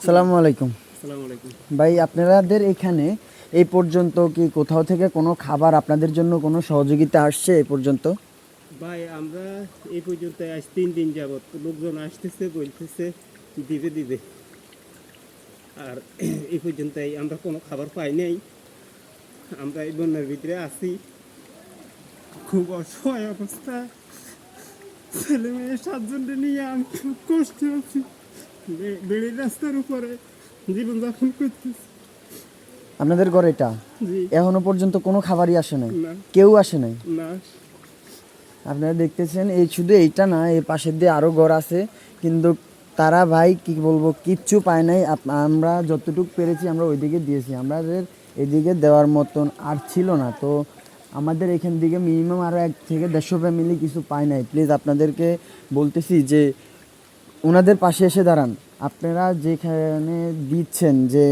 আসসালামু আলাইকুম। আসসালামু আলাইকুম। ভাই আপনাদের এখানে এই পর্যন্ত কি কোথাও থেকে কোনো খাবার আপনাদের জন্য কোনো সহযোগিতা আসছে এই পর্যন্ত? ভাই আমরা এই পর্যন্ত আজ 3 দিন যাবত লোকজন আসতেছে বলতেছে দিবে দিবে, আর এই পর্যন্তই আমরা কোনো খাবার পাই নাই। আমরা এই বন্যার ভিতরে আছি, খুব অসহায় অবস্থা। ছেলে মেয়ে 7জনকে নিয়ে আমি খুব কষ্টে আছি। বেড়ি রাস্তার উপরে জীবনযাপন করতেছি। আপনাদের ঘরে এটা জি এখনো পর্যন্ত কোনো খাবারই আসে নাই, না কেউ আসে নাই। না আপনারা দেখতেছেন এই শুধু এইটা না, এই পাশের দিয়ে আরও ঘর আছে, কিন্তু তারা ভাই কি বলবো কিচ্ছু পায় নাই। আমরা যতটুকু পেরেছি আমরা ওইদিকে দিয়েছি, আমাদের এদিকে দেওয়ার মতন আর ছিল না। তো আমাদের এখান থেকে মিনিমাম আরও 1 থেকে 150 ফ্যামিলি কিছু পায় নাই। প্লিজ আপনাদেরকে বলতেছি যে ওনাদের পাশে এসে দাঁড়ান। আপনারা যেখানে দিচ্ছেন, যে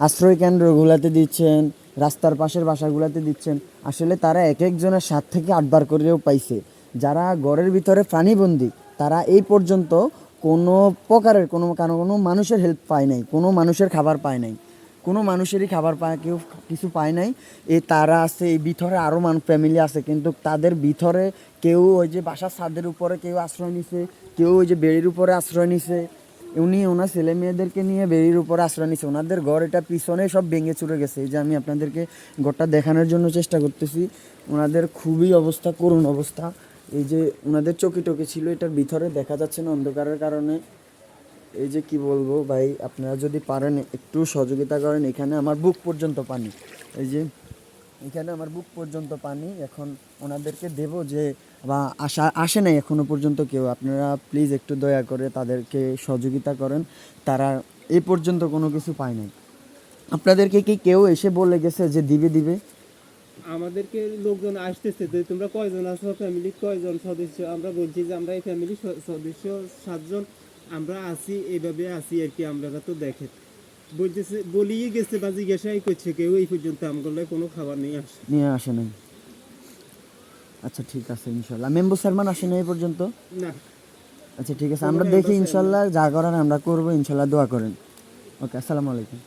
আশ্রয় কেন্দ্রগুলোতে দিচ্ছেন, রাস্তার পাশের বাসাগুলোতে দিচ্ছেন, আসলে তারা এক একজনের 7 থেকে 8 বার করেও পাইছে। যারা ঘরের ভিতরে প্রাণীবন্দী তারা এই পর্যন্ত কোনো প্রকারের কোনো মানুষের হেল্প পায় নাই, কোনো মানুষের খাবার পায় নাই, কোনো মানুষেরই খাবার পায়, কেউ কিছু পায় নাই। তারা আছে এই ভিতরে আরও ফ্যামিলি আছে, কিন্তু তাদের ভিতরে কেউ ওই যে বাসার ছাদের উপরে কেউ আশ্রয় নিছে, কেউ ওই যে বেড়ির উপরে আশ্রয় নিছে। উনি ওনার ছেলে মেয়েদেরকে নিয়ে বেড়ির উপরে আশ্রয় নিছে। ওনাদের ঘর এটা পিছনে সব ভেঙে চুরে গেছে। এই যে আমি আপনাদেরকে ঘরটা দেখানোর জন্য চেষ্টা করতেছি। ওনাদের খুবই অবস্থা, করুণ অবস্থা। এই যে ওনাদের চকি টকি ছিল, এটার ভিতরে দেখা যাচ্ছে না অন্ধকারের কারণে। এই যে কি বলবো ভাই, আপনারা যদি পারেন একটু সহযোগিতা করেন। এখানে আমার বুক পর্যন্ত পানি, এই যে এখানে আমার বুক পর্যন্ত পানি। এখন ওনাদেরকে দেব যে বা আসে নাই এখনো পর্যন্ত কেউ। আপনারা প্লিজ একটু দয়া করে তাদেরকে সহযোগিতা করেন। তারা এই পর্যন্ত কোনো কিছু পায় নাই। আপনাদেরকে কি কেউ এসে বলে গেছে যে দিবে দিবে? আমাদেরকে লোকজন আসতেছে যে তোমরা কয়জন আছো, ফ্যামিলি কয়জন সদস্য। আমরা বলছি যে আমরা এই ফ্যামিলি সদস্য 7জন আমরা আছি, এইভাবে আছি আর কি। আমরা তো দেখে বলতেছে, বলিয়ে গেছে বা জিজ্ঞাসাই করছে, কেউ এই পর্যন্ত আমগুলো কোনো খাবার নিয়ে আসে নাই। আচ্ছা ঠিক আছে, ইনশাল্লাহ মেম্বু সারমান আসে না এই পর্যন্ত। না। আচ্ছা ঠিক আছে, আমরা দেখি ইনশাল্লাহ যা করার আমরা করবো। ইনশাল্লাহ দোয়া করেন। ওকে, আসসালামু আলাইকুম।